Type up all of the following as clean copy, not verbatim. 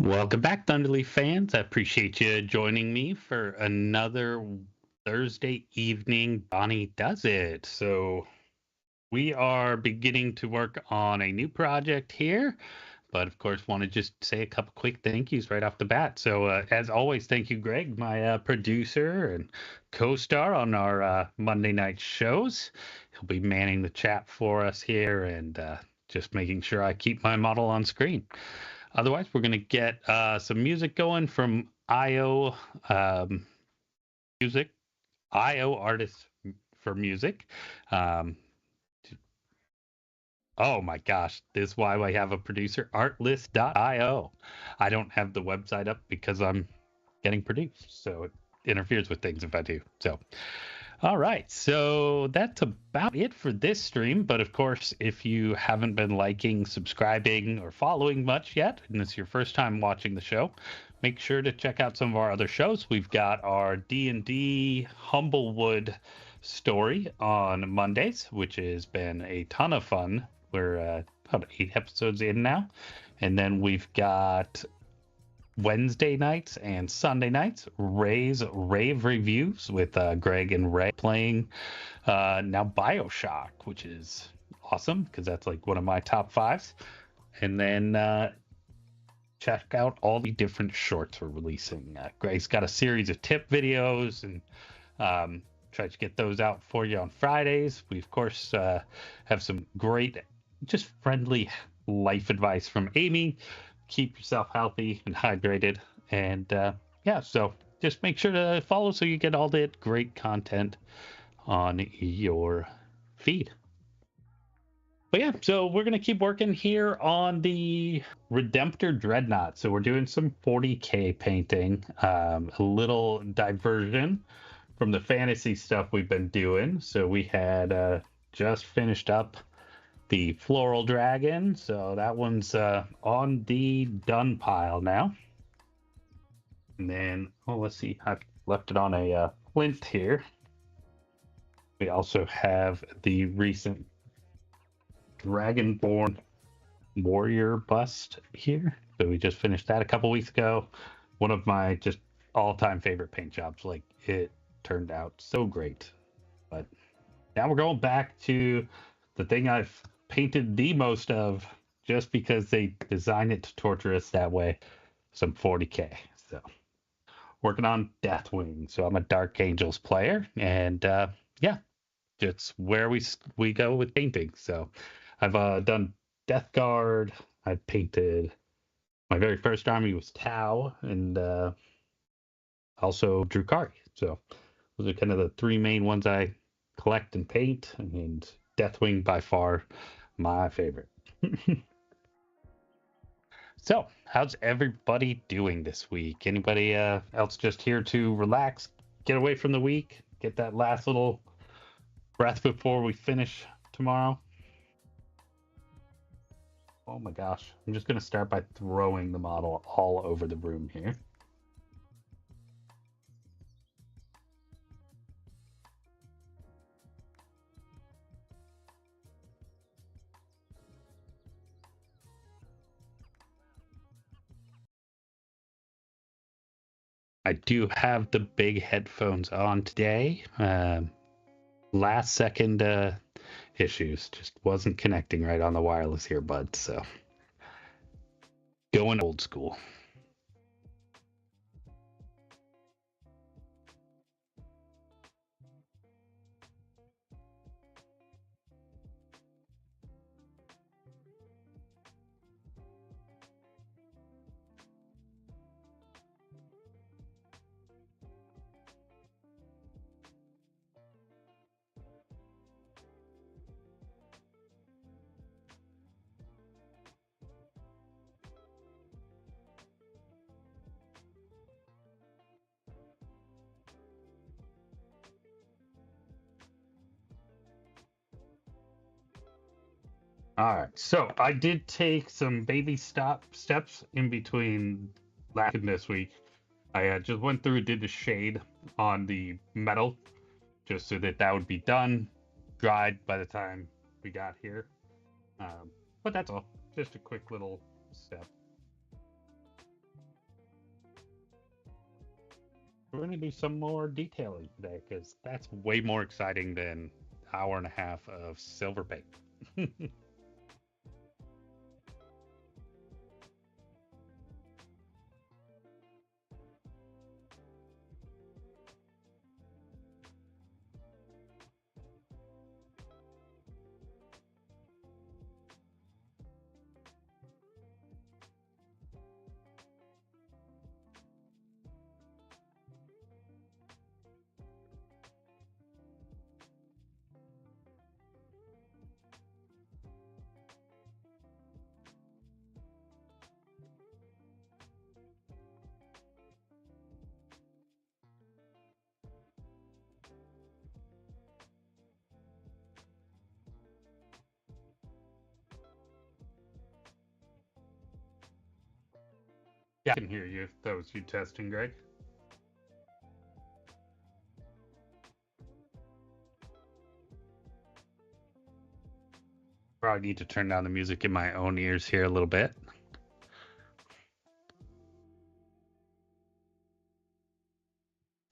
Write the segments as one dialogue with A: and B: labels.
A: Welcome back, Thunderleaf fans. I appreciate you joining me for another Thursday evening Donnie Does It. So we are beginning to work on a new project here, but of course want to just say a couple quick thank yous right off the bat. So as always, thank you, Greg, my producer and co-star on our Monday night shows. He'll be manning the chat for us here and just making sure I keep my model on screen. Otherwise, we're going to get some music going from IO Music, IO Artists for Music. Um, oh my gosh, this is why I have a producer, artlist.io. I don't have the website up because I'm getting produced, so it interferes with things if I do. So, all right, so that's about it for this stream. But of course, if you haven't been liking, subscribing, or following much yet, and it's your first time watching the show, make sure to check out some of our other shows. We've got our D&D Humblewood story on Mondays, which has been a ton of fun. We're about 8 episodes in now. And then we've got Wednesday nights and Sunday nights, Ray's Rave Reviews with Greg and Ray playing now BioShock, which is awesome because that's like one of my top fives. And then check out all the different shorts we're releasing. Greg's got a series of tip videos and try to get those out for you on Fridays. We, of course, have some great, just friendly life advice from Amy. Keep yourself healthy and hydrated. And yeah, so just make sure to follow so you get all that great content on your feed. But yeah, so we're going to keep working here on the Redemptor Dreadnought. So we're doing some 40K painting, a little diversion from the fantasy stuff we've been doing. So we had just finished up the Floral Dragon, so that one's on the done pile now. And then, oh, let's see, I've left it on a flint here. We also have the recent Dragonborn Warrior bust here. So we just finished that a couple weeks ago. One of my just all-time favorite paint jobs. Like, it turned out so great. But now we're going back to the thing I've painted the most of just because they designed it to torture us that way, some 40K. So working on Deathwing. So I'm a Dark Angels player, and yeah, just where we go with painting. So I've done Death Guard. I painted my very first army was Tau, and also Drukari. So those are kind of the three main ones I collect and paint, and Deathwing by far my favorite. So, how's everybody doing this week? Anybody else just here to relax, get away from the week, get that last little breath before we finish tomorrow? Oh my gosh, I'm just going to start by throwing the model all over the room here. I do have the big headphones on today. Last second issues, just wasn't connecting right on the wireless earbuds, so going old school. All right, so I did take some baby steps in between last and this week. I just went through and did the shade on the metal, just so that would be done, dried by the time we got here. But that's all, just a quick little step. we're going to do some more detailing today because that's way more exciting than hour and a half of silver paint. Yeah, I can hear you. That was you testing, Greg. Probably need to turn down the music in my own ears here a little bit.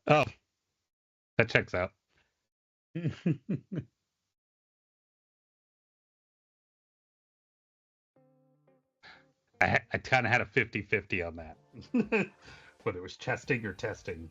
A: Oh, that checks out. I kind of had a 50-50 on that. Whether it was chesting or testing.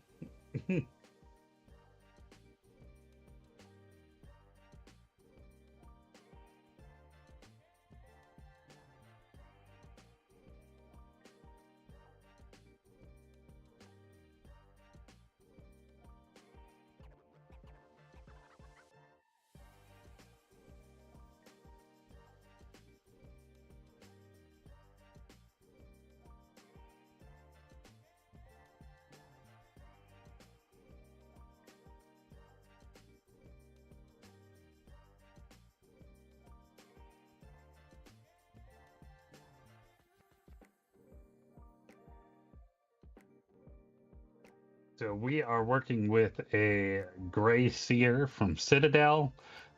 A: So we are working with a gray seer from Citadel.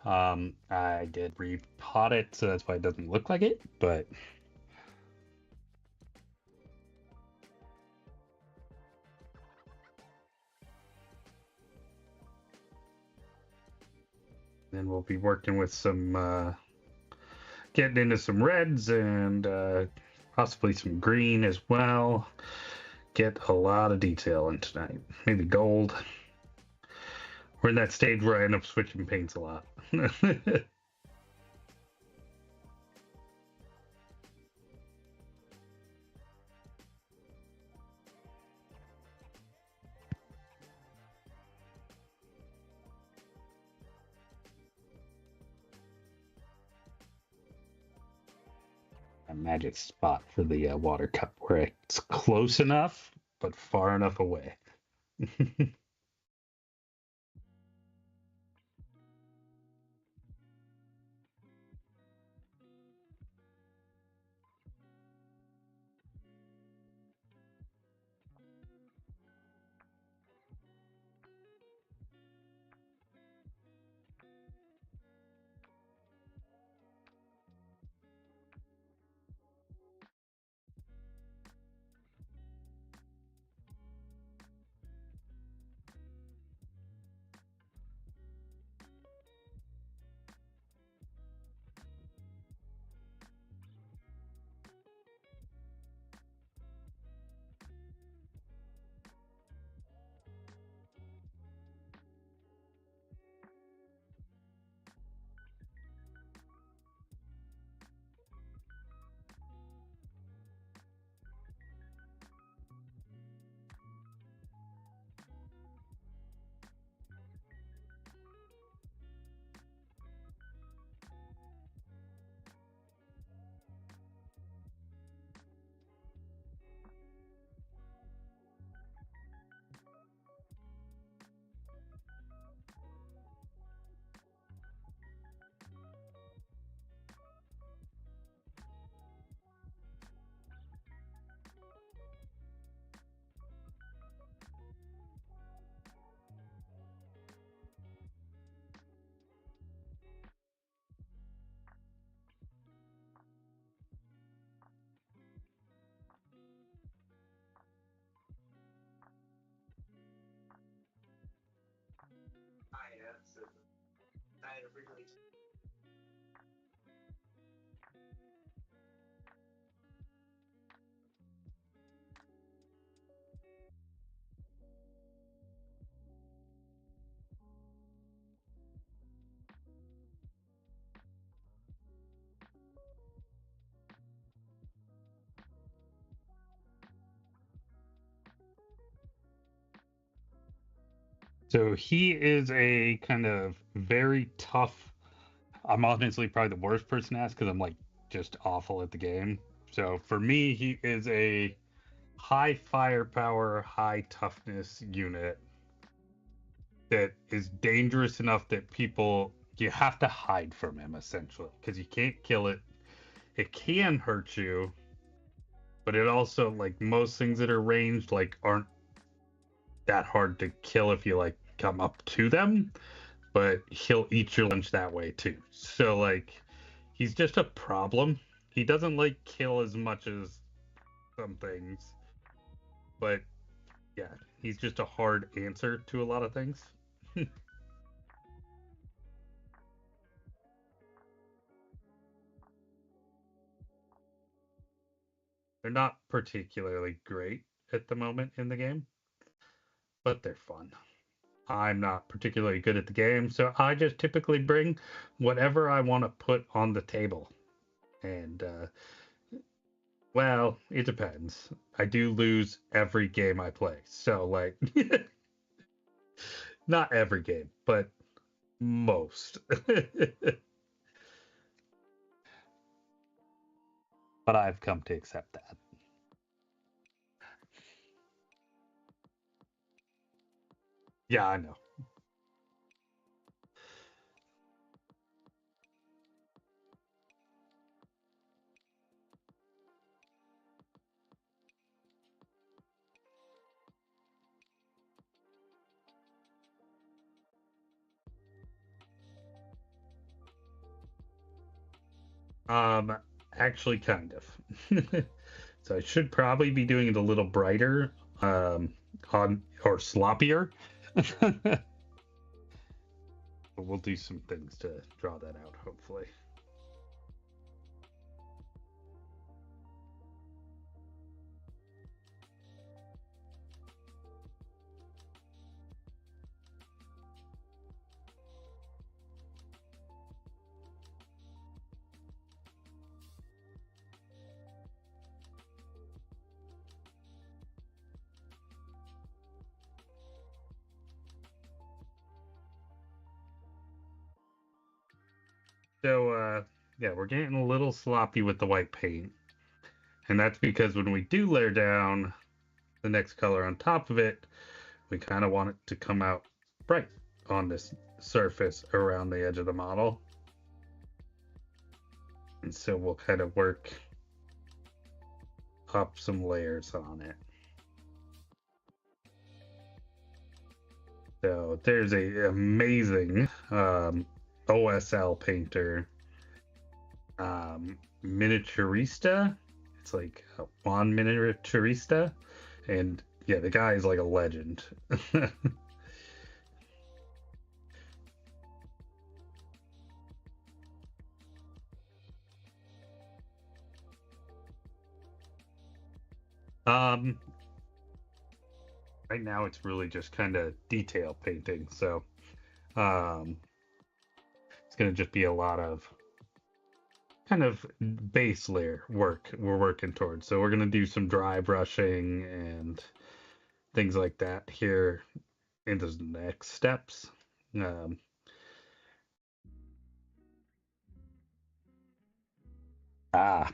A: I did repot it, so that's why it doesn't look like it, but then we'll be working with some getting into some reds and possibly some green as well. Get a lot of detail in tonight. Maybe gold. We're in that stage where I end up switching paints a lot. A magic spot for the water cup where it's close enough but far enough away. So he is a kind of very tough. I'm honestly probably the worst person to ask because I'm like just awful at the game. So for me, he is a high firepower, high toughness unit that is dangerous enough that people you have to hide from him essentially because you can't kill it. It can hurt you, but it also like most things that are ranged like aren't that hard to kill if you like come up to them, but he'll eat your lunch that way too. So like he's just a problem. He doesn't like kill as much as some things, but yeah, he's just a hard answer to a lot of things. They're not particularly great at the moment in the game, but they're fun. I'm not particularly good at the game, so I just typically bring whatever I want to put on the table. And well, it depends. I do lose every game I play. So like not every game, but most. But I've come to accept that. Yeah, I know. Um, actually, kind of. So I should probably be doing it a little brighter, on or sloppier. But we'll do some things to draw that out, hopefully. So, yeah, we're getting a little sloppy with the white paint, and that's because when we do layer down the next color on top of it, we kind of want it to come out bright on this surface around the edge of the model. And so we'll kind of work up some layers on it. So there's a amazing OSL painter, miniaturista. It's like a Juan miniaturista, and yeah, the guy is like a legend. um, right now it's really just kind of detail painting, so um, it's gonna just be a lot of kind of base layer work we're working towards. So we're gonna do some dry brushing and things like that here in the next steps. Um, ah,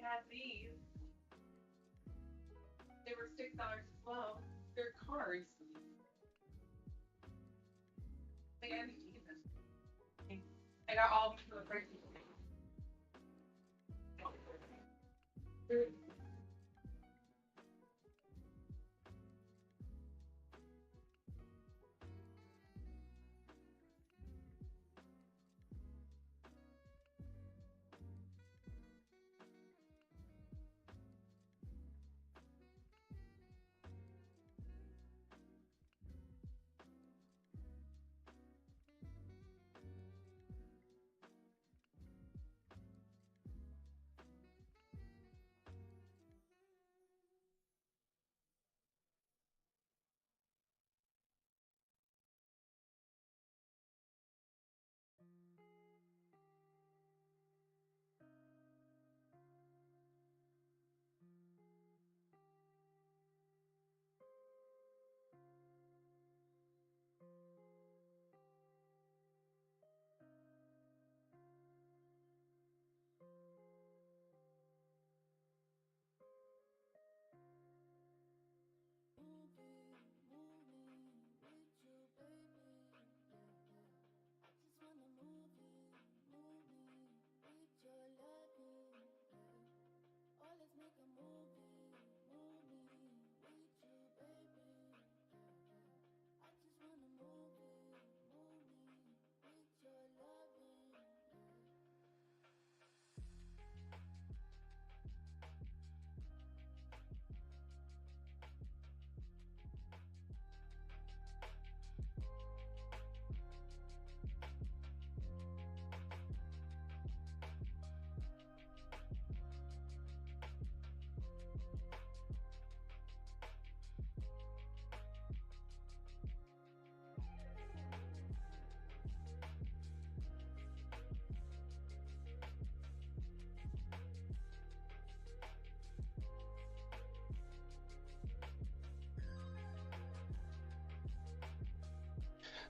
B: had these. They were $6 as well. They're cards. They got me keep them. I got all of them for the price.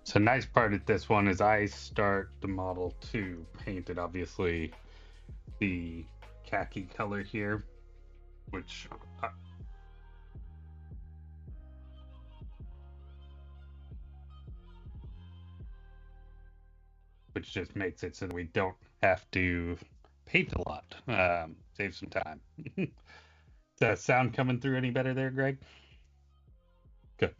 A: So nice part of this one is I start the model to paint it, obviously the khaki color here, which uh, which just makes it so that we don't have to paint a lot. Save some time. Does sound coming through any better there, Greg? Good.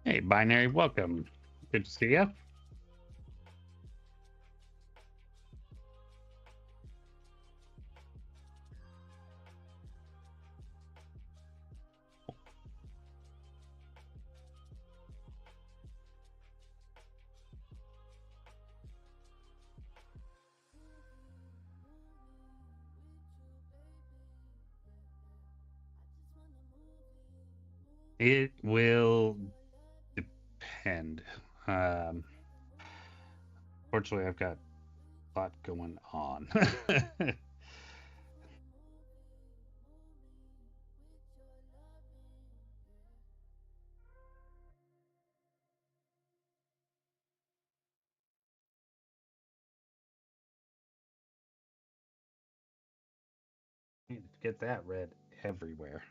A: Hey, Binary, welcome. Good to see you. It will depend. Um, Fortunately, I've got a lot going on. Get that red everywhere.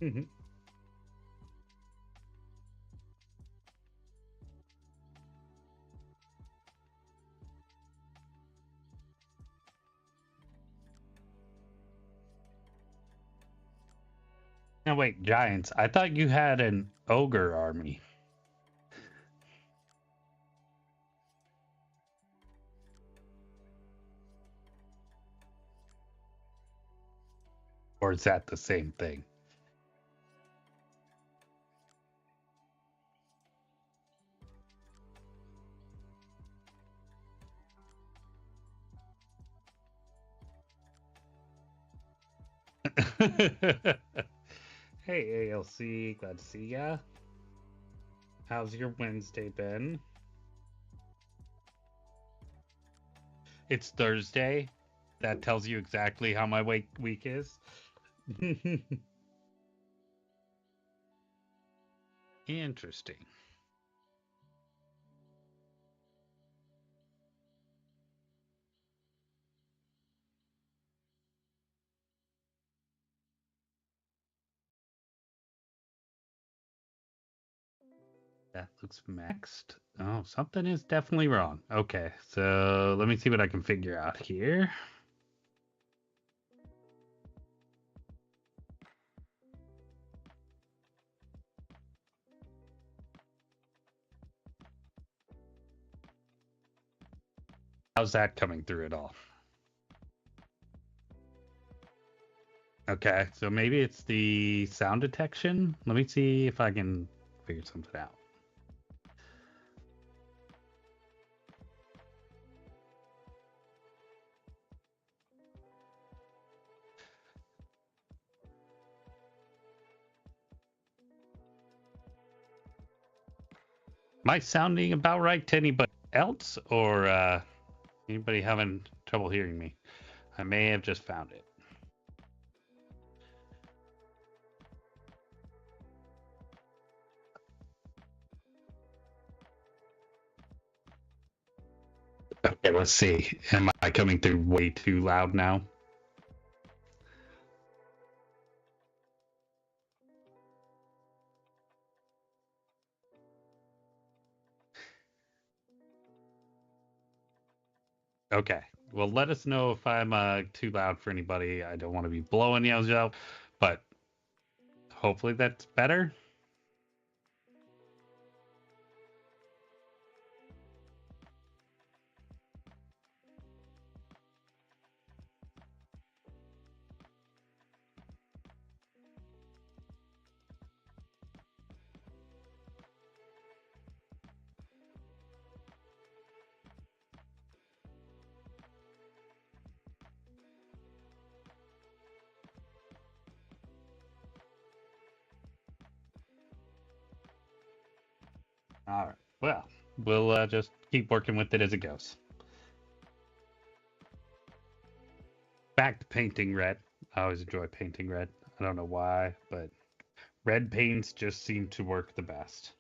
A: Mhm. Now wait, giants. I thought you had an ogre army. Or is that the same thing? Hey, ALC, glad to see ya. How's your Wednesday been? It's Thursday. That tells you exactly how my week is. Interesting. That looks maxed. Oh, something is definitely wrong. Okay, so let me see what I can figure out here. How's that coming through at all? Okay, so maybe it's the sound detection. Let me see if I can figure something out. Am I sounding about right to anybody else, or anybody having trouble hearing me? I may have just found it. Okay, let's see. Am I coming through way too loud now? Okay. Well, let us know if I'm too loud for anybody. I don't want to be blowing yells out, but hopefully that's better. All right. Well, we'll just keep working with it as it goes. Back to painting red. I always enjoy painting red. I don't know why, but red paints just seem to work the best.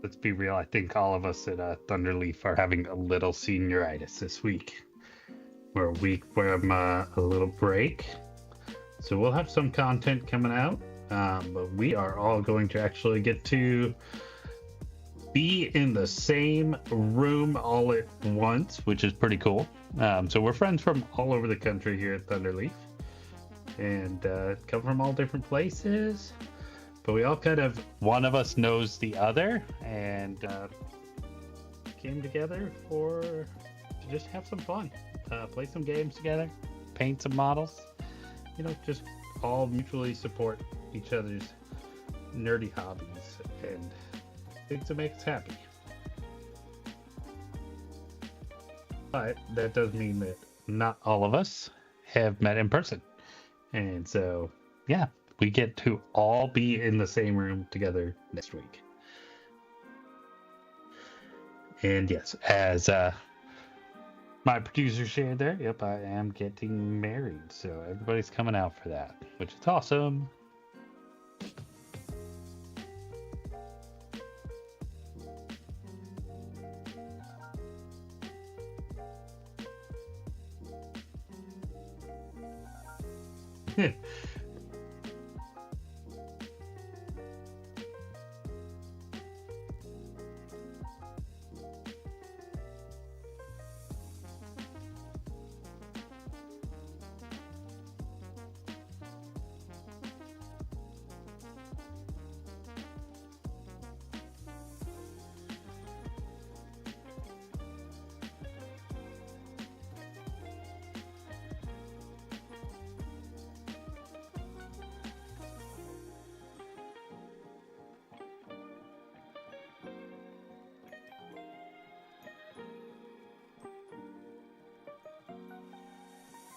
A: Let's be real. I think all of us at Thunderleaf are having a little senioritis this week. We're a week from a little break. So we'll have some content coming out. But we are all going to actually get to be in the same room all at once, which is pretty cool. So we're friends from all over the country here at Thunderleaf. And come from all different places. But we all kind of, one of us knows the other, and came together to just have some fun, play some games together, paint some models, just all mutually support each other's nerdy hobbies and things that make us happy. But that does mean that not all of us have met in person. And so, yeah, we get to all be in the same room together next week. And yes, as my producer shared there, yep, I am getting married. So everybody's coming out for that, which is awesome.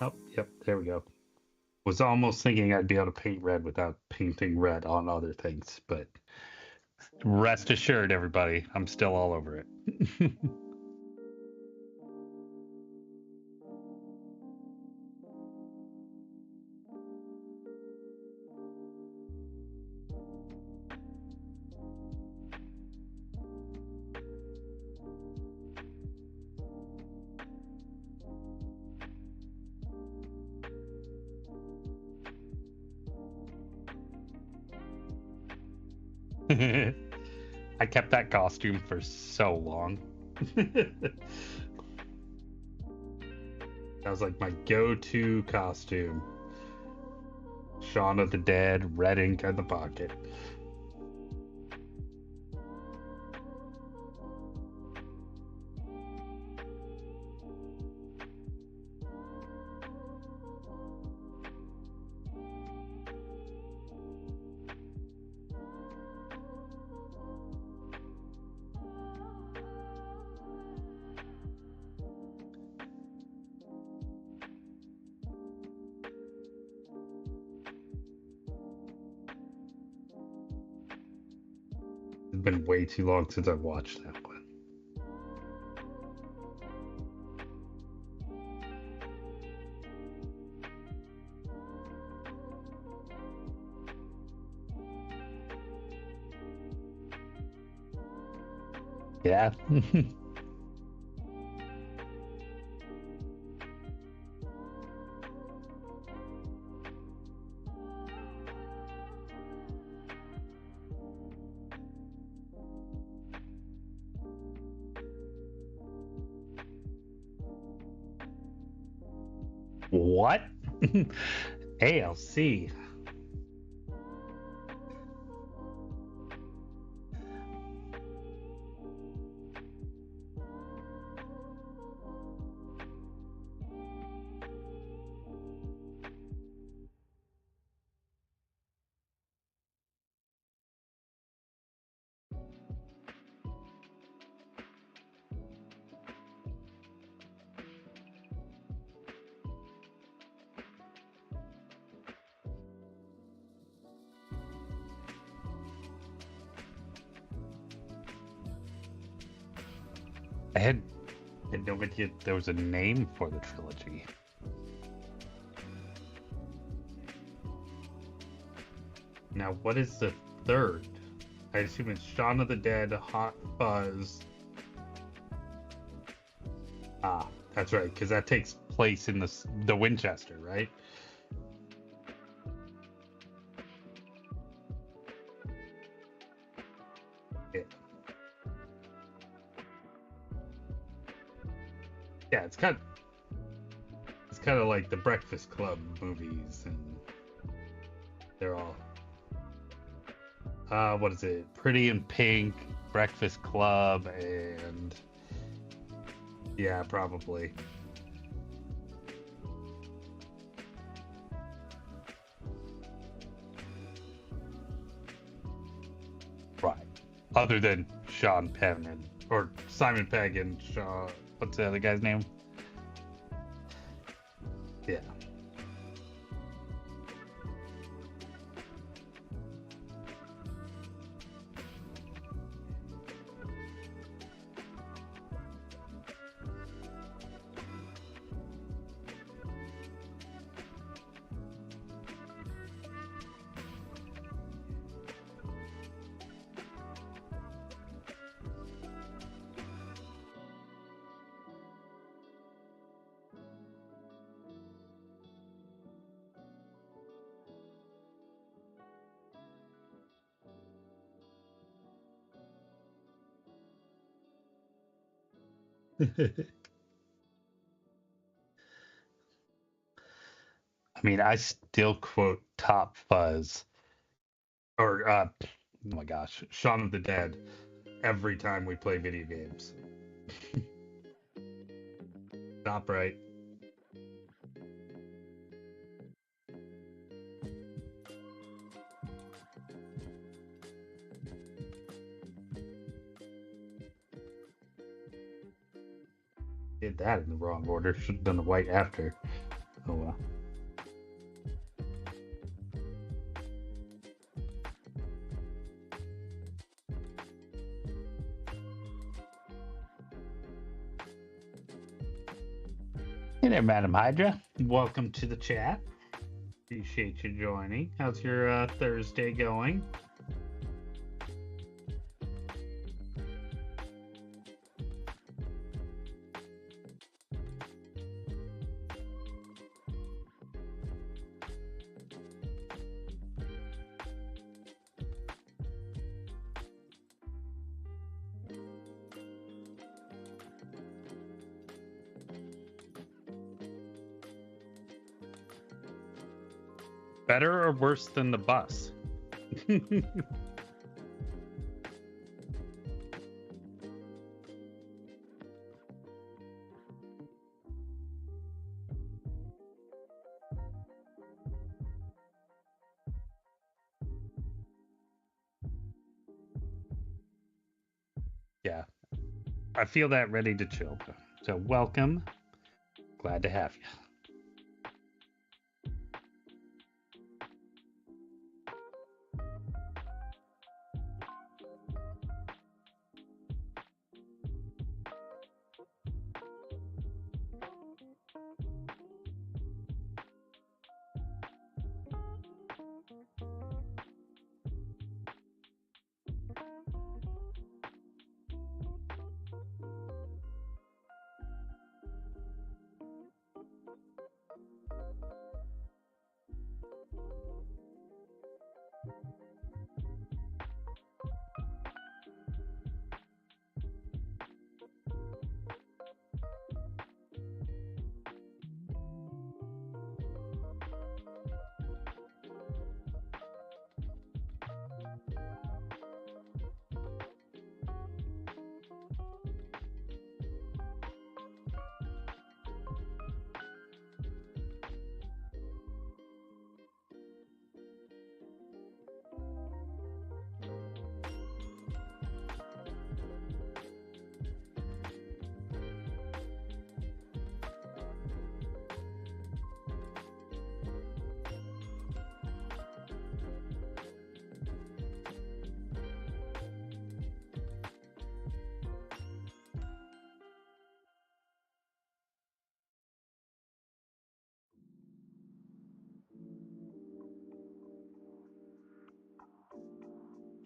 A: Oh, yep, there we go. Was almost thinking I'd be able to paint red without painting red on other things, but rest assured, everybody, I'm still all over it. I kept that costume for so long. That was like my go-to costume. Shaun of the Dead, red ink in the pocket. It's been way too long since I've watched that one. Yeah. What? ALC. I had no idea there was a name for the trilogy. Now, what is the third? I assume it's Shaun of the Dead, Hot Fuzz. Ah, that's right, because that takes place in the Winchester, right? Yeah. Yeah, it's kind of like the Breakfast Club movies, and they're all what is it? Pretty in Pink, Breakfast Club, and yeah, probably. Right. Other than Sean Penn or Simon Pegg and Shaw, what's the other guy's name? Yeah. I mean, I still quote Top Fuzz or oh my gosh, Shaun of the Dead every time we play video games. Top right. Did that in the wrong order. Should have done the white after. Oh well. Hey there, Madam Hydra. Welcome to the chat. Appreciate you joining. How's your Thursday going? Better or worse than the bus? Yeah, I feel that ready to chill. So welcome. Glad to have you.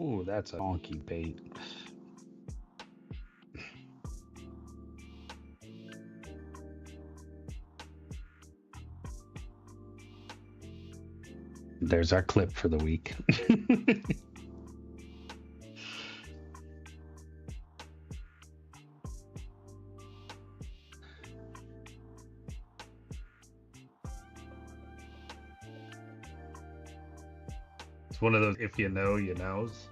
A: Ooh, that's a donkey bait. There's our clip for the week. It's one of those if you know, you knows.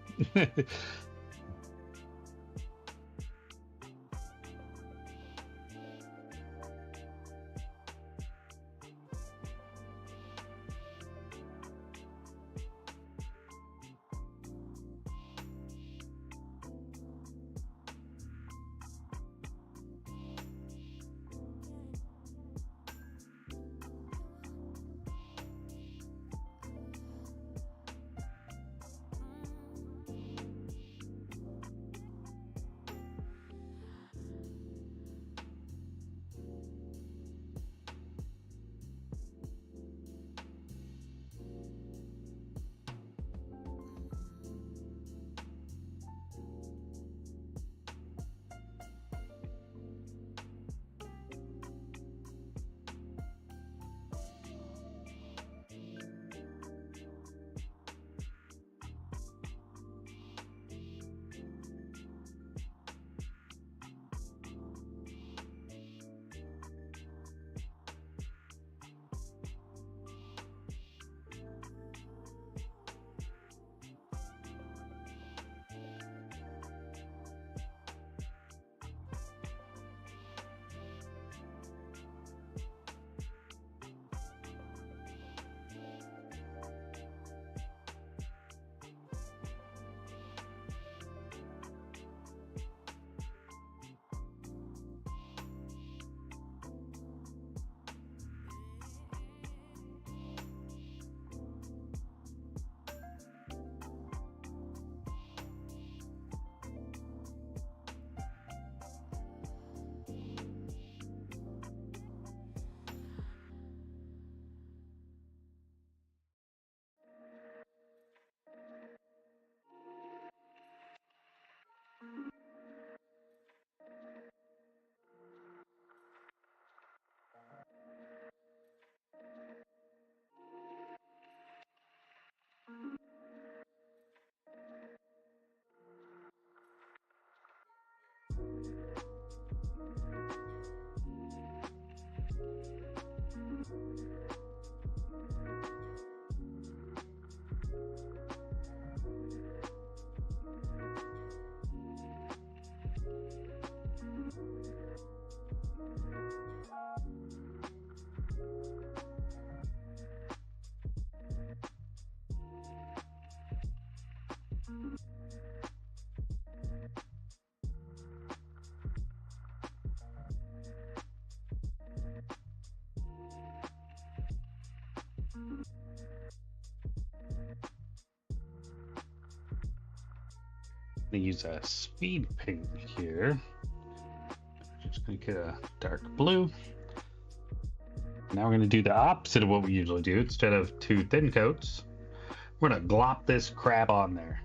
A: I'm gonna use a speed paint here. Just gonna get a dark blue. Now we're gonna do the opposite of what we usually do. Instead of 2 thin coats, we're gonna glop this crap on there.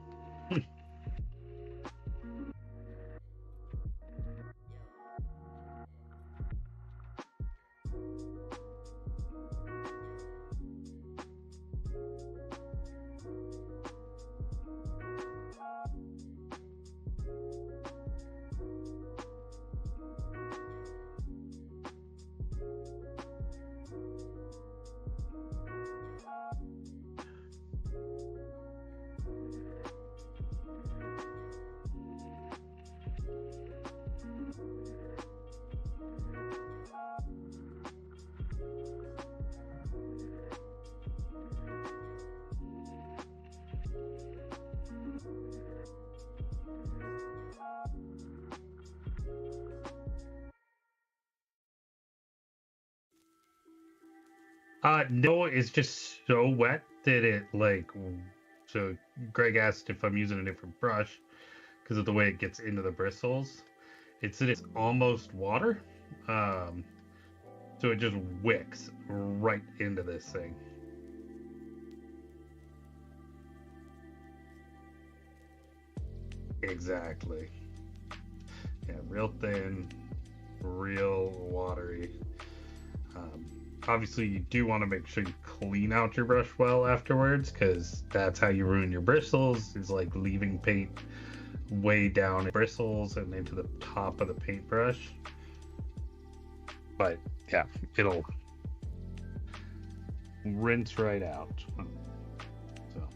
A: No, it's just so wet that it like. So Greg asked if I'm using a different brush because of the way it gets into the bristles. It's almost water, um, so it just wicks right into this thing. Exactly. Yeah, real thin, real watery. Obviously, you do want to make sure you clean out your brush well afterwards, because that's how you ruin your bristles, is like leaving paint way down bristles and into the top of the paintbrush. But yeah, it'll rinse right out. So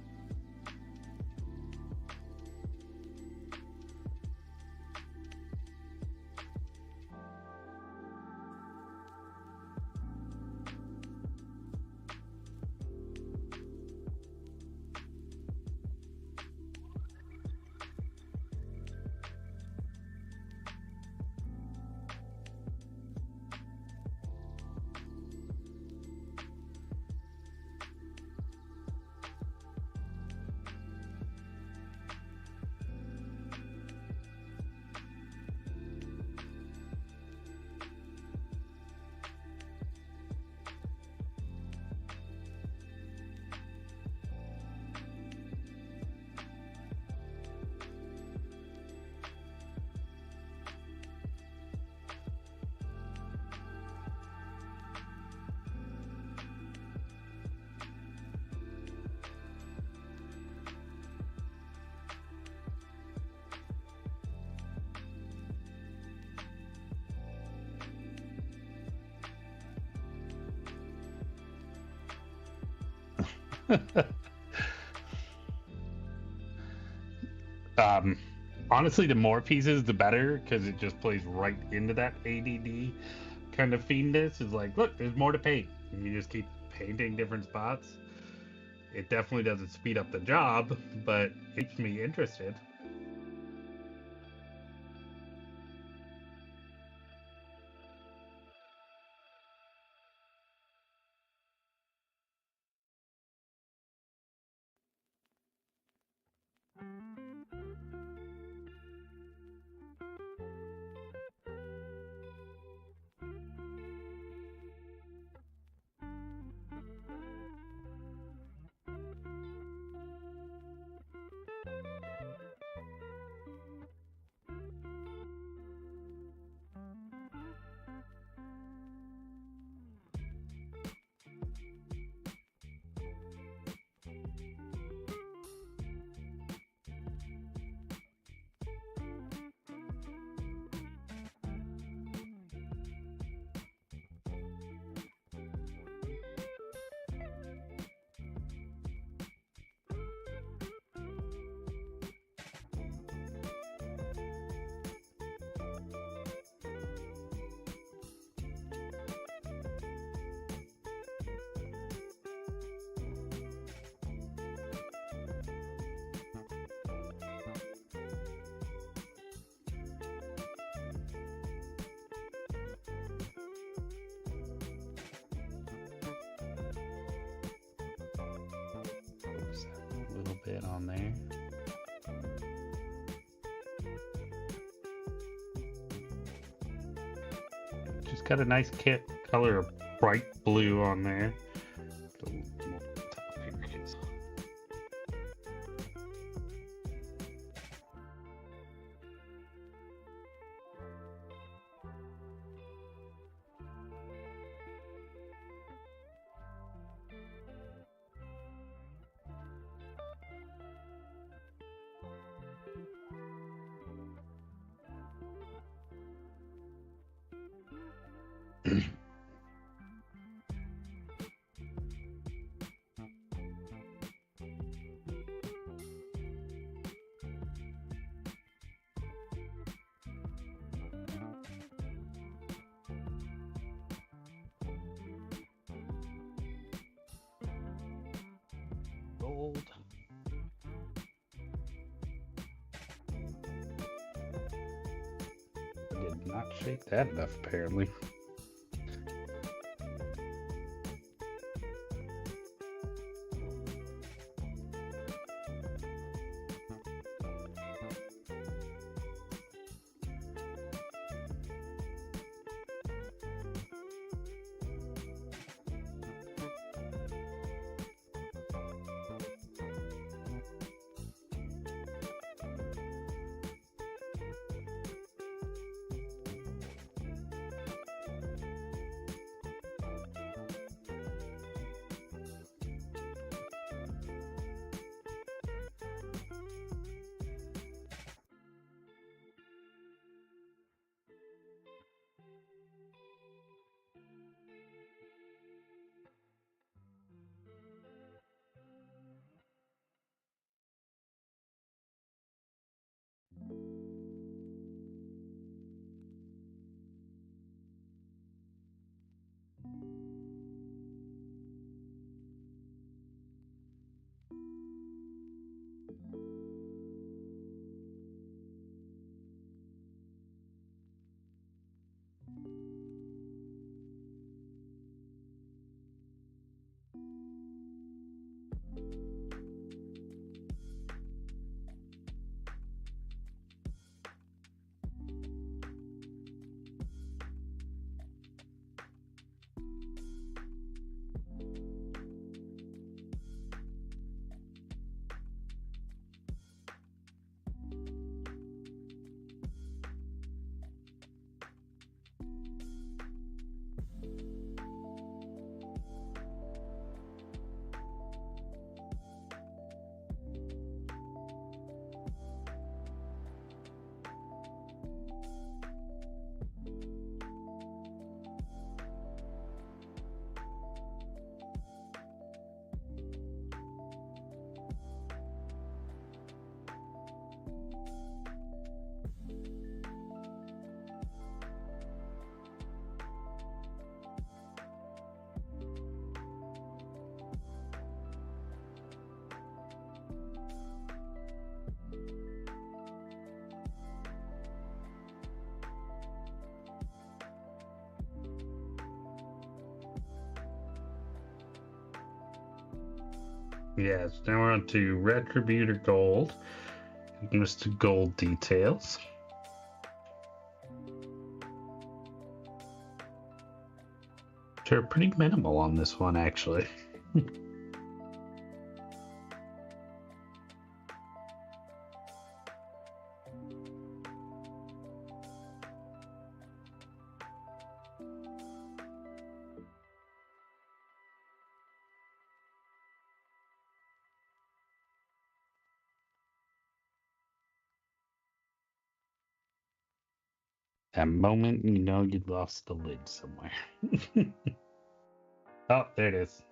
A: um, honestly, the more pieces, the better, because it just plays right into that ADD kind of fiendness. Is like, look, there's more to paint, and you just keep painting different spots. It definitely doesn't speed up the job, but it keeps me interested. A little bit on there. Just got a nice kit color of bright blue on there. Gold. I did not shake that enough, apparently. Yes, now we're on to Retributor Gold. Just gold details. They're pretty minimal on this one, actually. That moment you know you lost the lid somewhere. Oh, there it is.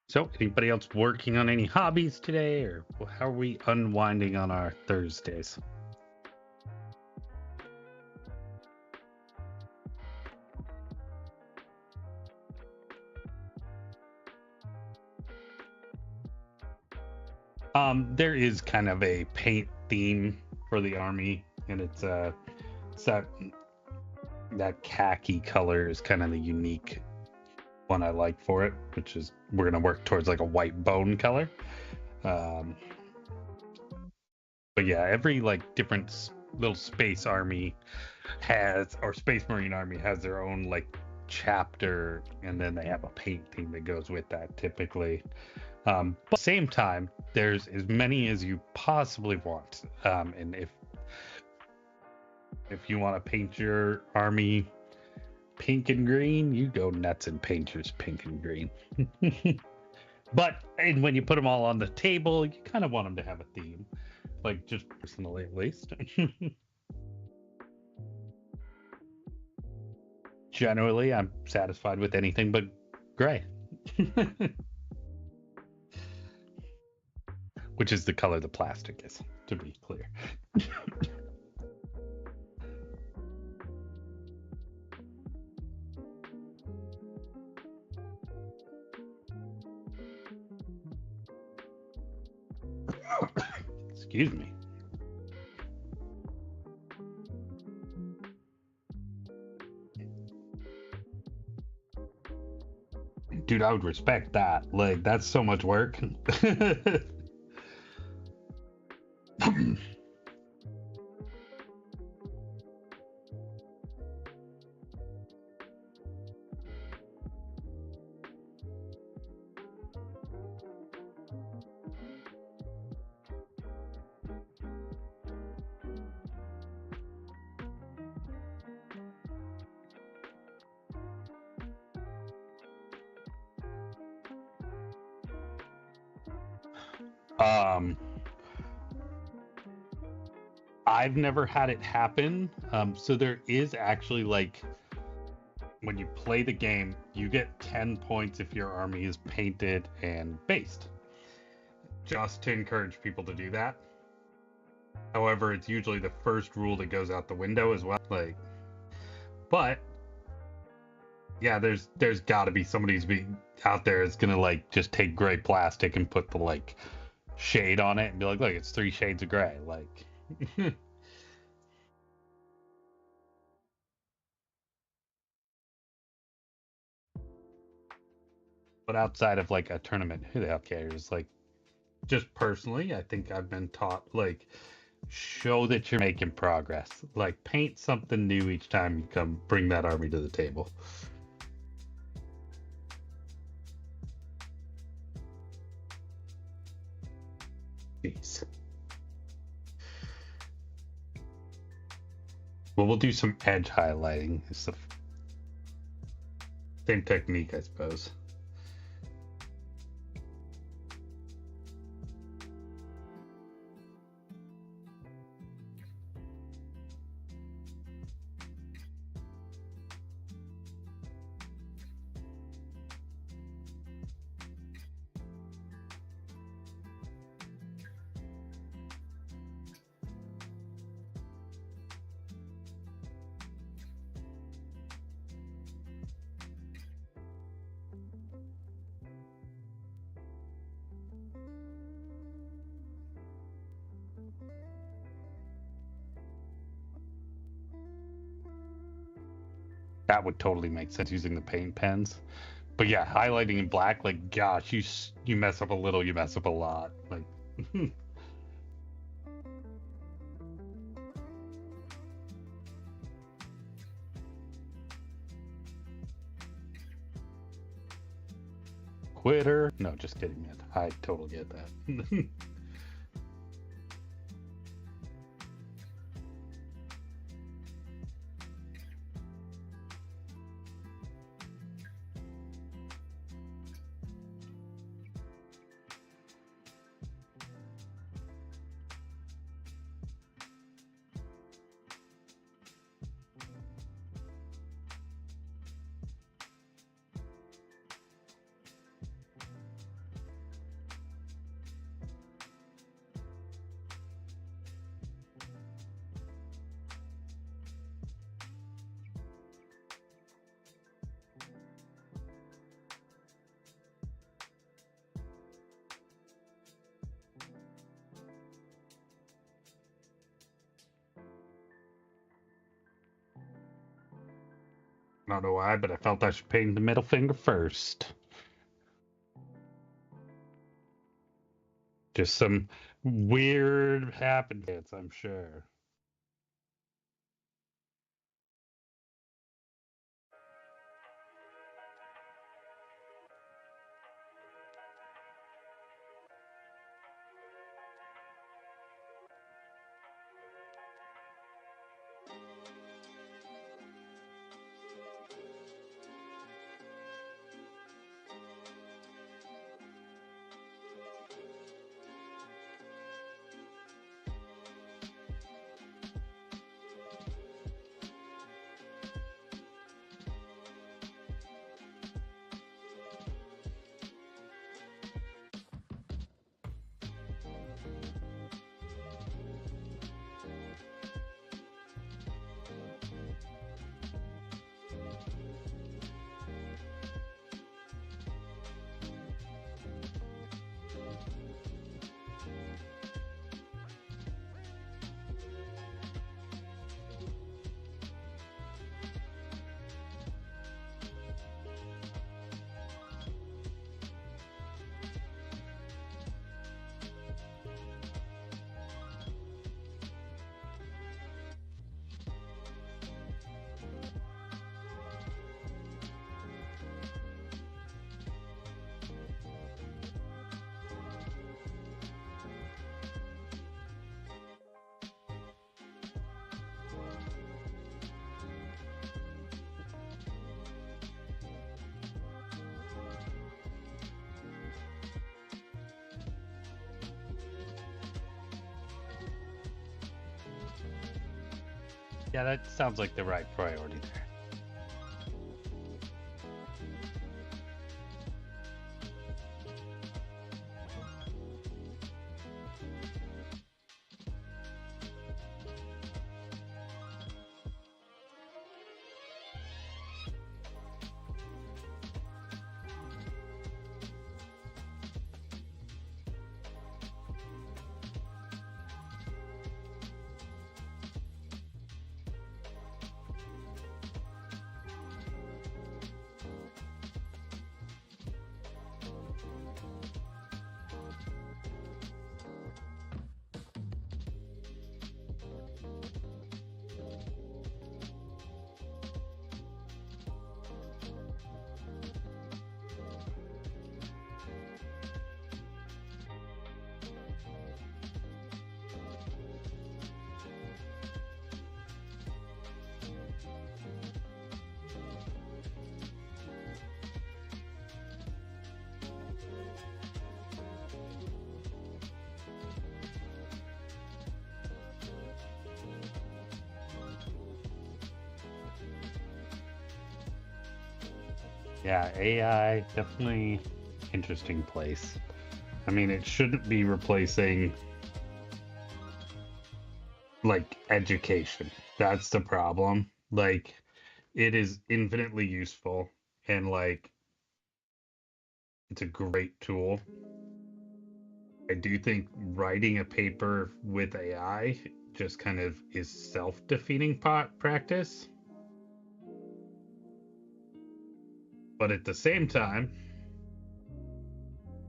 A: So, anybody else working on any hobbies today, or how are we unwinding on our Thursdays? There is kind of a paint theme for the army, and it's that khaki color is kind of the unique one I like for it, which is we're gonna work towards like a white bone color. But yeah, every like different little space army has, or space marine army has their own like chapter, and then they have a paint theme that goes with that typically. But at the same time, there's as many as you possibly want. And if you want to paint your army pink and green, you go nuts and paint yours pink and green. And when you put them all on the table, you kind of want them to have a theme, like just personally at least. Generally, I'm satisfied with anything but gray. Which is the color the plastic is, to be clear. Excuse me. Dude, I would respect that. Like, that's so much work. I've never had it happen. So there is actually like when you play the game, you get 10 points if your army is painted and based. just to encourage people to do that. However, it's usually the first rule that goes out the window as well. Like, but yeah, there's got to be somebody who's out there is gonna like just take gray plastic and put the like shade on it and be like, look, it's 3 shades of gray. Like, but outside of like a tournament, who the hell cares? Like, just personally, I think I've been taught like show that you're making progress. Like, paint something new each time you come bring that army to the table. Jeez. Well, we'll do some edge highlighting. It's the same technique, I suppose. That would totally make sense using the paint pens. But yeah, highlighting in black, like, gosh, you mess up a little, you mess up a lot. Like, quitter. No, just kidding, man. I totally get that. I don't know why, but I felt I should paint the middle finger first. Just some weird happenstance, I'm sure. Yeah, that sounds like the right priority there. Yeah, AI definitely interesting place. I mean, it shouldn't be replacing like education. That's the problem. Like it is infinitely useful and like it's a great tool. I do think writing a paper with AI just kind of is self-defeating practice. But at the same time,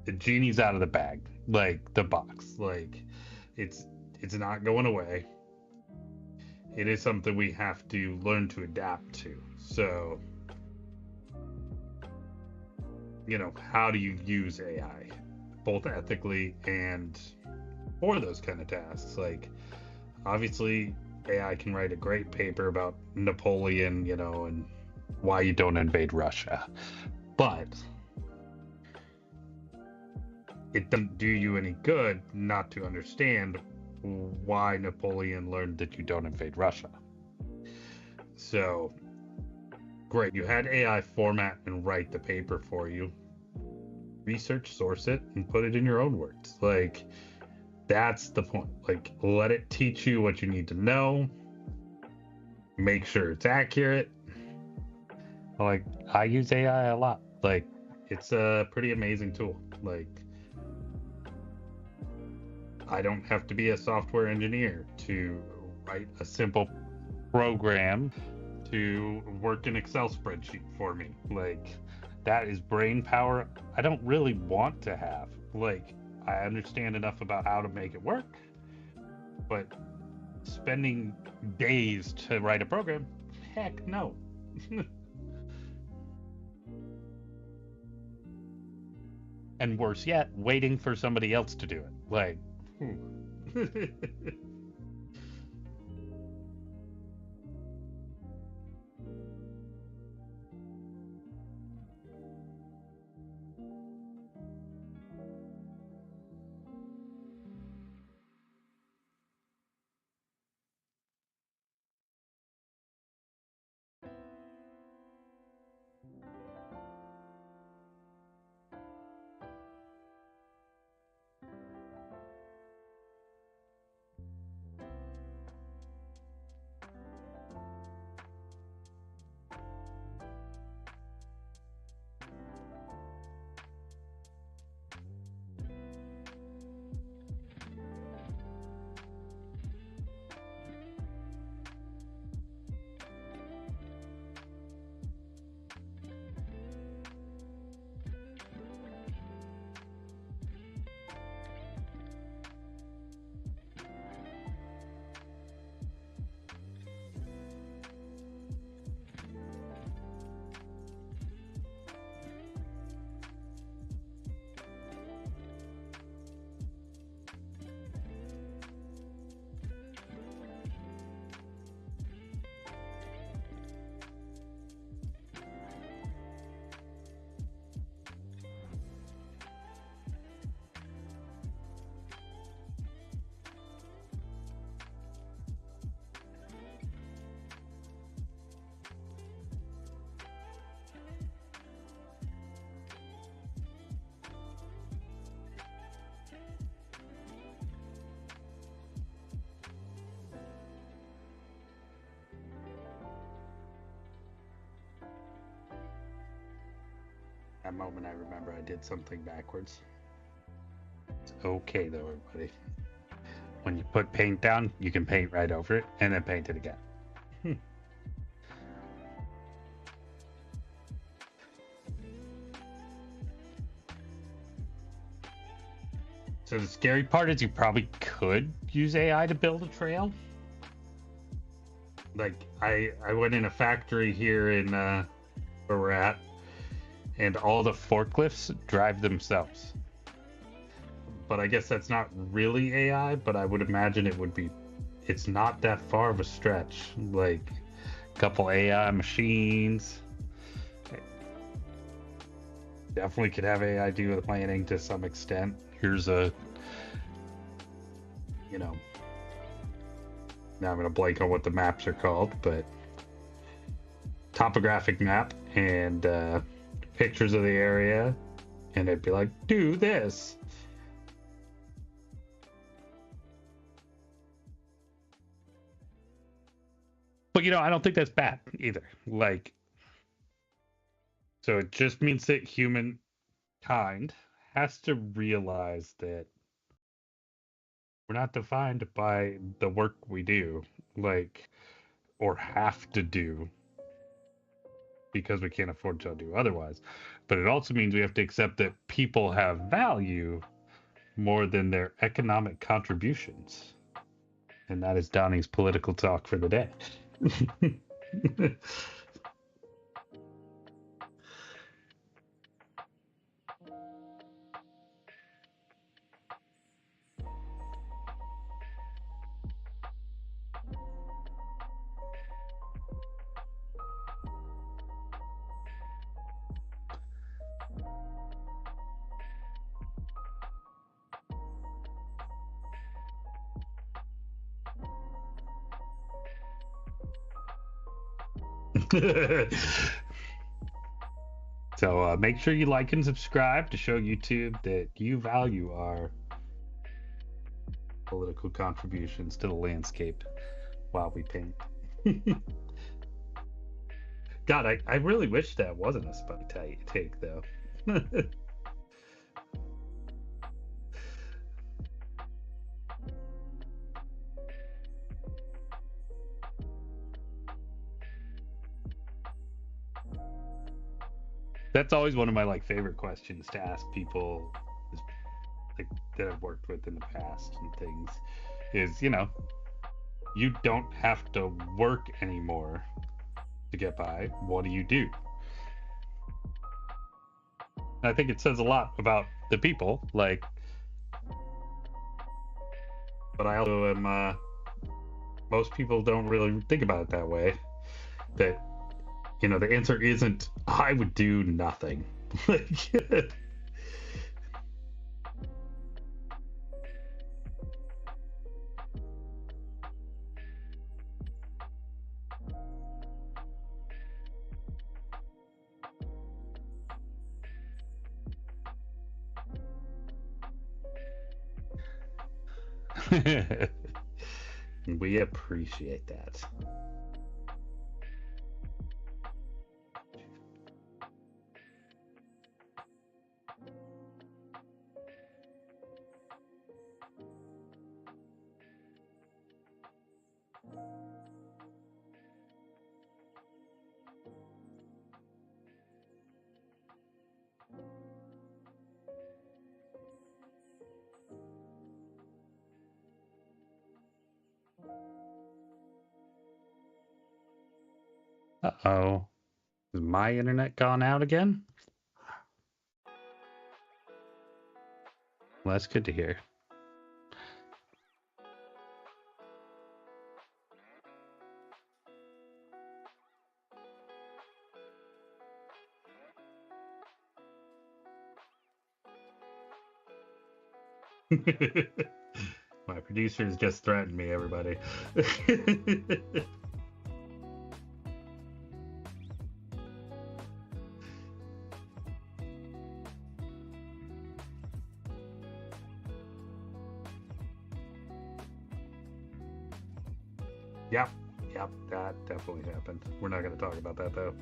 A: the genie's out of the bag, like the box. Like it's it's not going away. It is something we have to learn to adapt to. So, how do you use AI both ethically and for those kind of tasks? Like obviously AI can write a great paper about Napoleon, and why you don't invade Russia. But it doesn't do you any good not to understand why Napoleon learned that you don't invade Russia. So, great. You had AI format and write the paper for you. Research, source it, and put it in your own words. Like, that's the point. Like, let it teach you what you need to know. Make sure it's accurate. Like, I use AI a lot. Like, it's a pretty amazing tool. Like, I don't have to be a software engineer to write a simple program to work an Excel spreadsheet for me. Like, that is brain power I don't really want to have. Like, I understand enough about how to make it work, but spending days to write a program, heck no. And worse yet, waiting for somebody else to do it. Like, that moment I remember I did something backwards. It's okay though, everybody. When you put paint down, you can paint right over it and then paint it again. So the scary part is you probably could use AI to build a trail. Like I went in a factory here in where we're at, and all the forklifts drive themselves. But I guess that's not really AI, but I would imagine it would be. It's not that far of a stretch. Like a couple AI machines. Definitely could have AI do the planning to some extent. Here's a, now I'm gonna blank on what the maps are called, but topographic map and pictures of the area, and it'd be like, do this. But I don't think that's bad either. Like, so it just means that humankind has to realize that we're not defined by the work we do, like, or have to do because we can't afford to do otherwise. But it also means we have to accept that people have value more than their economic contributions. And that is Donnie's political talk for the day. So make sure you like and subscribe to show YouTube that you value our political contributions to the landscape while we paint. God, I really wish that wasn't a spike take, though. That's always one of my favorite questions to ask people, like, that I've worked with in the past and things, is you don't have to work anymore to get by. What do you do? And I think it says a lot about the people, but I also am. Most people don't really think about it that way. That the answer isn't I would do nothing. We appreciate that. Uh-oh. Is my internet gone out again? Well, that's good to hear. My producers just threatened me, everybody. Yep, that definitely happened. We're not going to talk about that, though.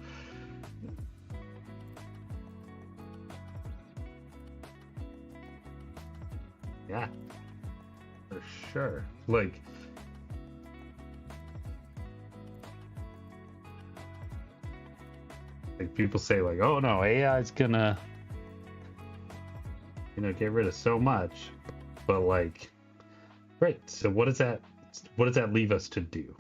A: Yeah, for sure. Like people say, oh no, AI is gonna get rid of so much, but great. So what does that leave us to do?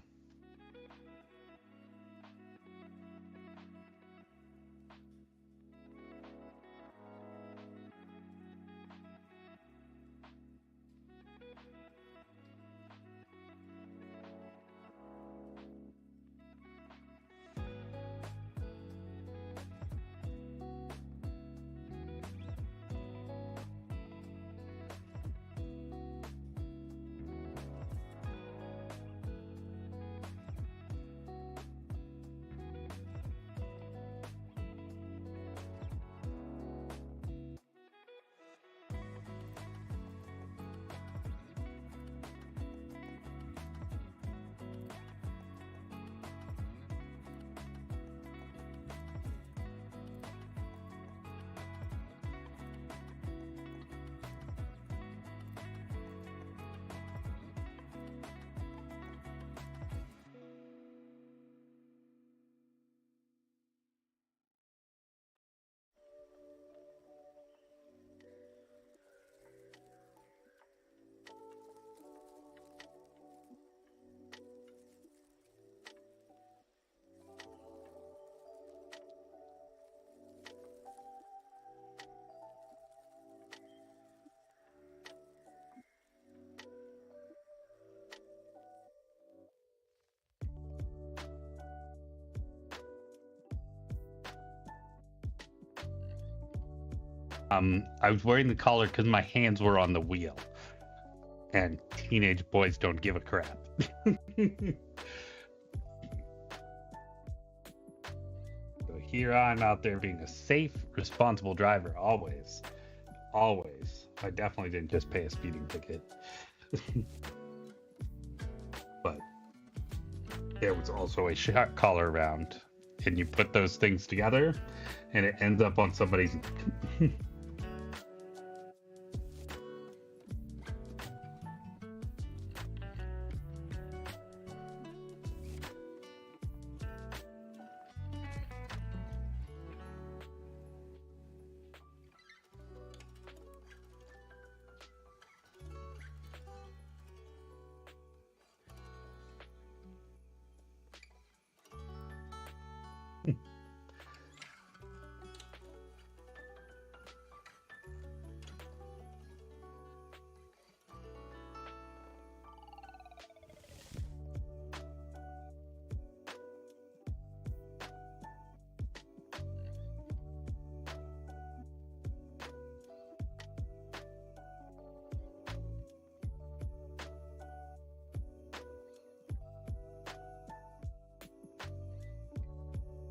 A: I was wearing the collar because my hands were on the wheel, and teenage boys don't give a crap. So here I'm out there being a safe, responsible driver, always. Always. I definitely didn't just pay a speeding ticket. But there was also a shot collar around, and you put those things together, and it ends up on somebody's neck.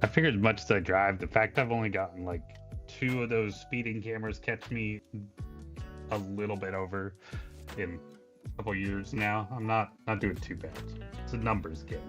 A: I figured as much as I drive, the fact I've only gotten like 2 of those speeding cameras catch me a little bit over in a couple years now. I'm not doing too bad. It's a numbers game.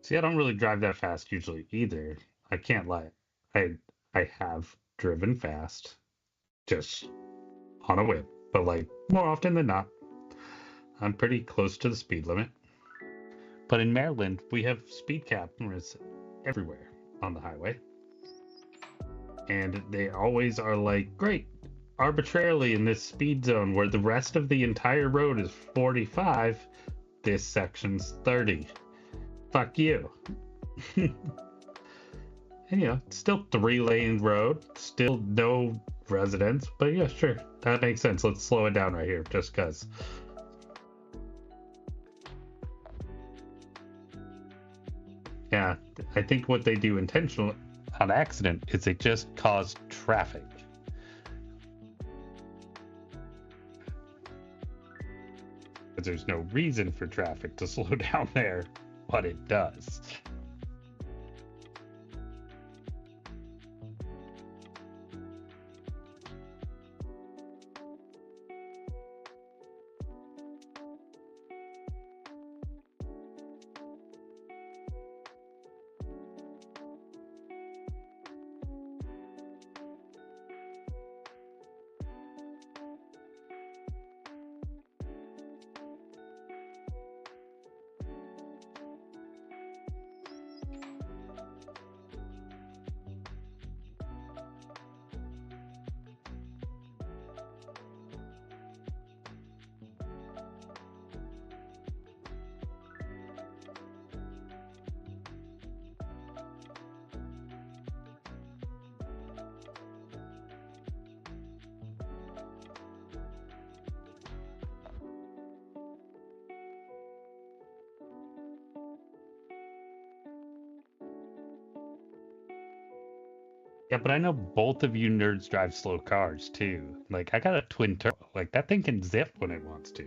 A: See, I don't really drive that fast usually either. I can't lie. I have driven fast, just on a whim, but like more often than not, I'm pretty close to the speed limit. But in Maryland, we have speed cameras everywhere on the highway, and they always are like, great, arbitrarily in this speed zone where the rest of the entire road is 45, this section's 30. Fuck you. And, still 3-lane road, still no residents, but yeah, sure, that makes sense. Let's slow it down right here, just cause. Yeah, I think what they do intentionally on accident is they just cause traffic. Because there's no reason for traffic to slow down there, but it does. Yeah, but I know both of you nerds drive slow cars too. Like, I got a twin turbo. Like, that thing can zip when it wants to.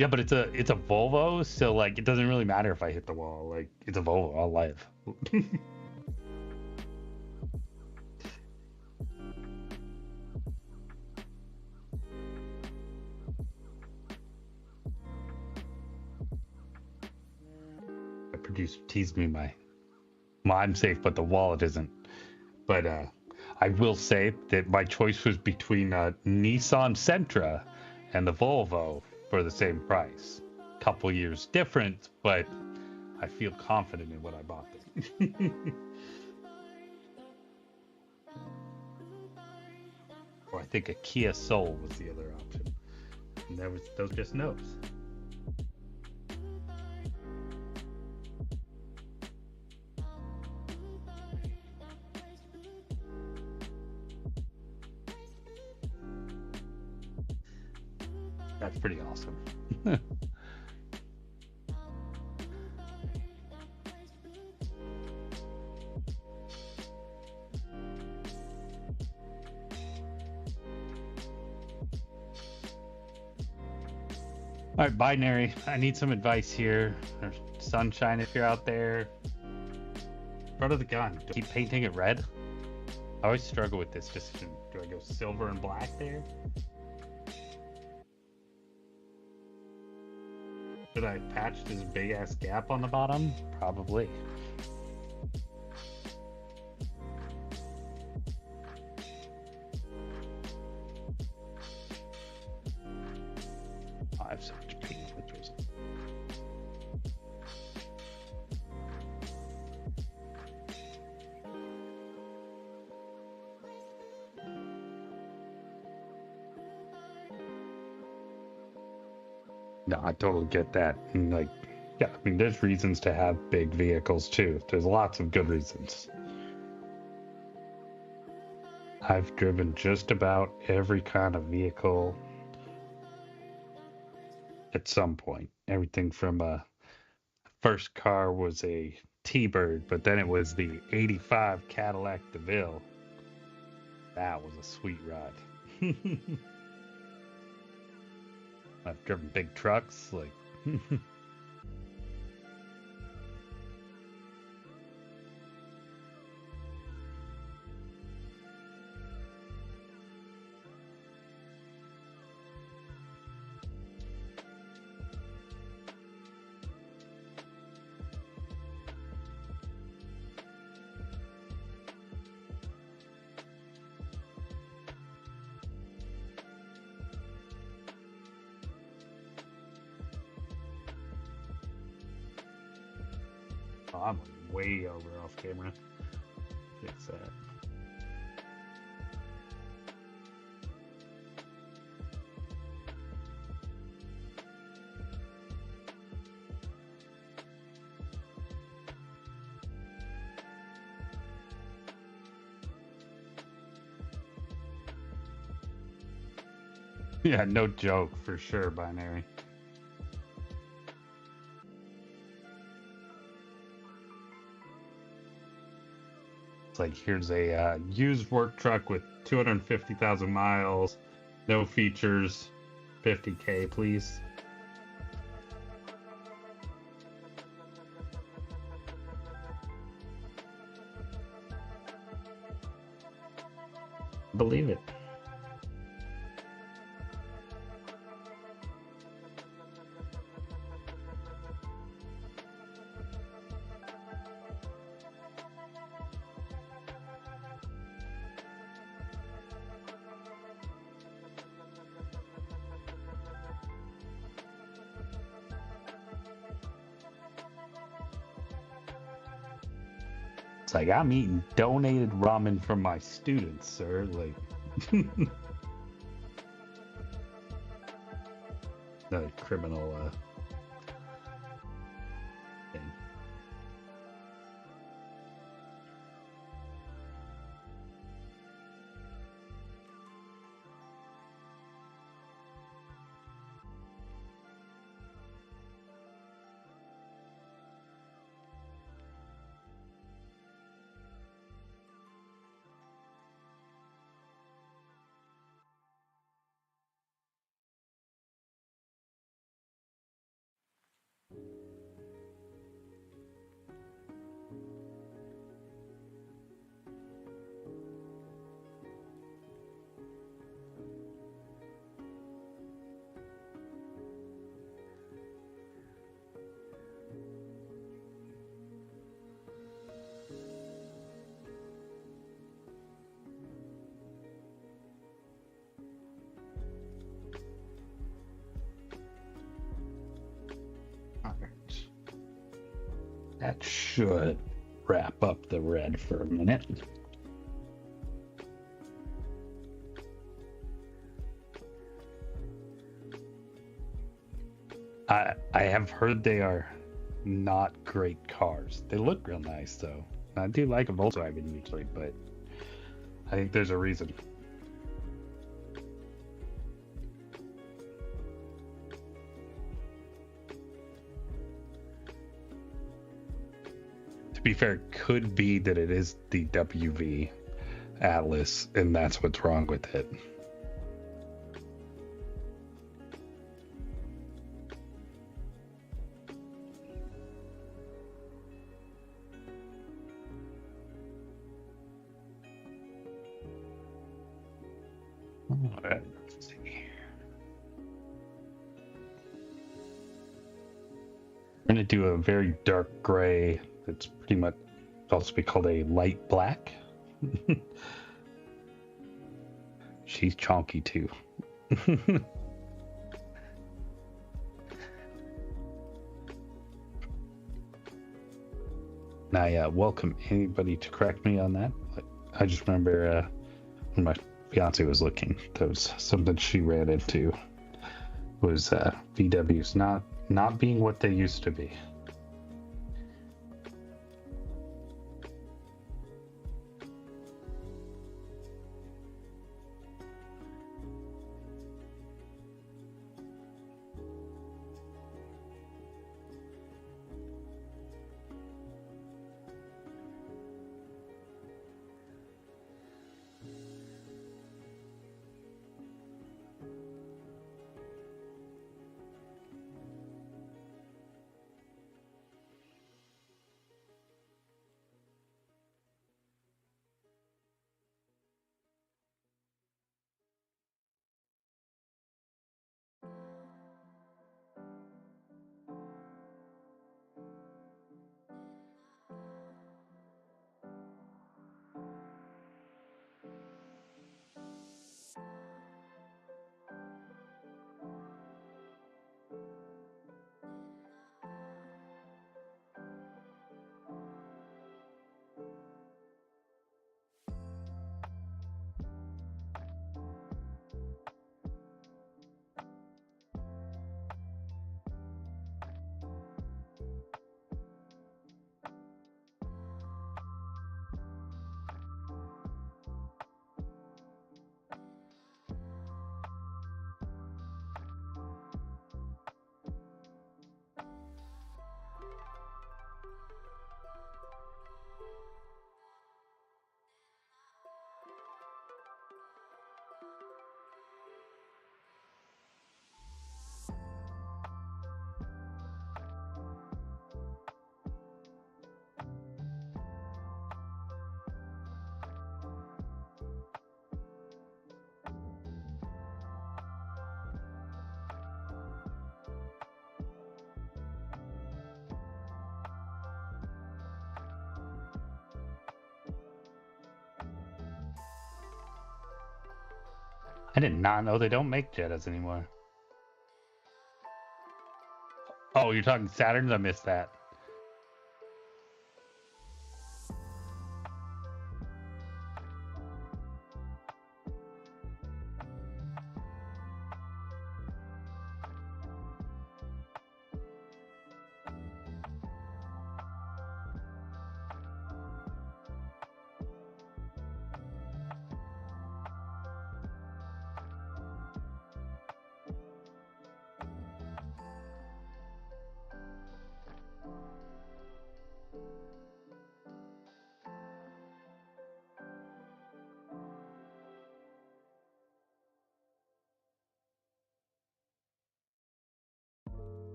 A: Yeah, but it's a Volvo, so like it doesn't really matter if I hit the wall. Like it's a Volvo, I'll live. A producer teased me I'm safe, but the wallet isn't. But I will say that my choice was between a Nissan Sentra and the Volvo for the same price. Couple years difference, but I feel confident in what I bought there. Or I think a Kia Soul was the other option. And those just notes. That's pretty awesome. All right, binary. I need some advice here. Or sunshine, if you're out there. Front of the gun. Do I keep painting it red? I always struggle with this decision. Do I go silver and black there? Should I patch this big ass gap on the bottom? Probably. Oh, I have so much paint filters. No, I totally get that. And like, yeah, I mean, there's reasons to have big vehicles too. There's lots of good reasons. I've driven just about every kind of vehicle at some point. Everything from a first car was a T-Bird, but then it was the 85 Cadillac DeVille. That was a sweet ride. I've driven big trucks, like oh, I'm way over off camera. Fix that. Yeah, no joke for sure, binary. It's like here's a used work truck with 250,000 miles, no features, 50K, please. Believe it. It's like I'm eating donated ramen from my students, sir. Like the criminal thing. That should wrap up the red for a minute. I have heard they are not great cars. They look real nice though. I do like a Volkswagen usually, but I think there's a reason. To be fair, it could be that it is the WV Atlas and that's what's wrong with it. All right, let's see. We're going to do a very dark gray that's pretty much also be called a light black. She's chonky too. And I welcome anybody to correct me on that. I just remember when my fiance was looking, there was something she ran into was VWs not being what they used to be. I did not know they don't make Jettas anymore. Oh, you're talking Saturns? I missed that.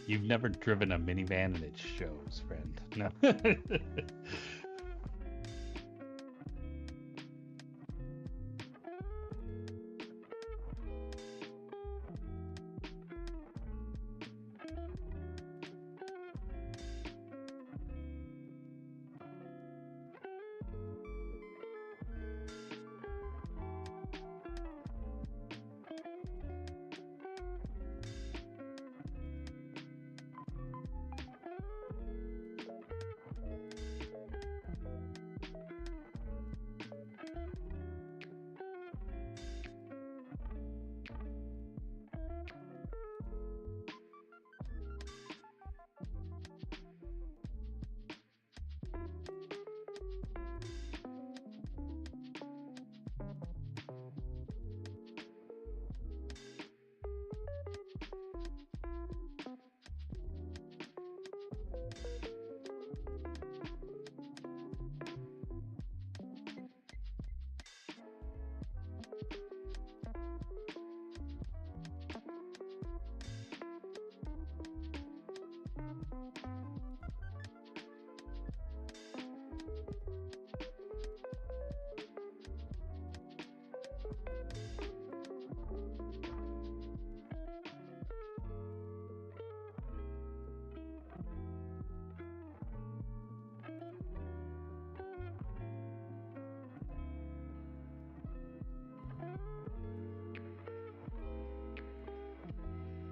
A: You've never driven a minivan and it shows, friend. No.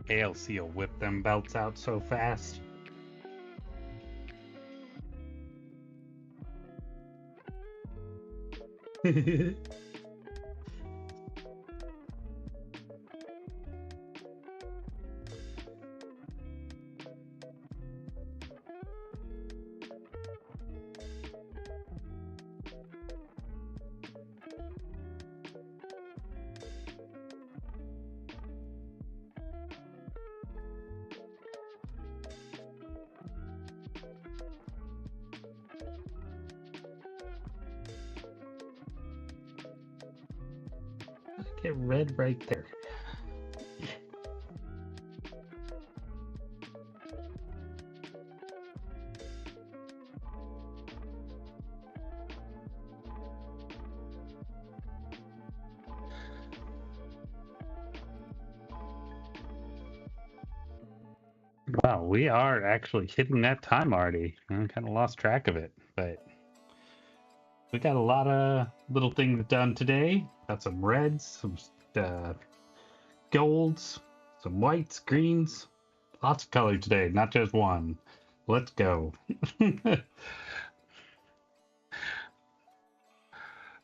A: ALC will whip them belts out so fast. Get red right there. Wow, we are actually hitting that time already. I kind of lost track of it, but we got a lot of little things done today. Got some reds, some golds, some whites, greens, lots of color today, not just one. Let's go.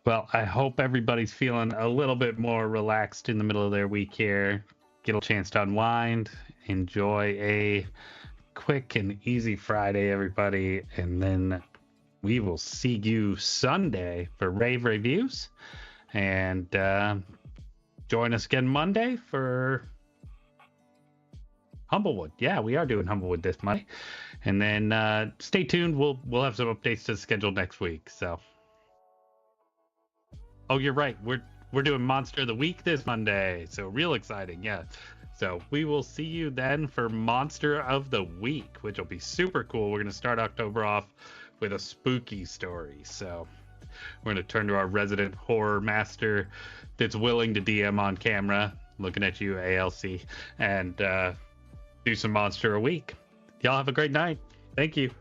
A: Well, I hope everybody's feeling a little bit more relaxed in the middle of their week here. Get a chance to unwind, enjoy a quick and easy Friday, everybody, and then we will see you Sunday for rave reviews, and join us again Monday for Humblewood. Yeah, we are doing Humblewood this Monday, and then stay tuned. We'll have some updates to the schedule next week. So, oh, you're right. We're doing Monster of the Week this Monday, so real exciting. Yeah. So we will see you then for Monster of the Week, which will be super cool. We're going to start October off with a spooky story. So we're going to turn to our resident horror master that's willing to DM on camera, looking at you, ALC, and do some Monster a Week. Y'all have a great night. Thank you.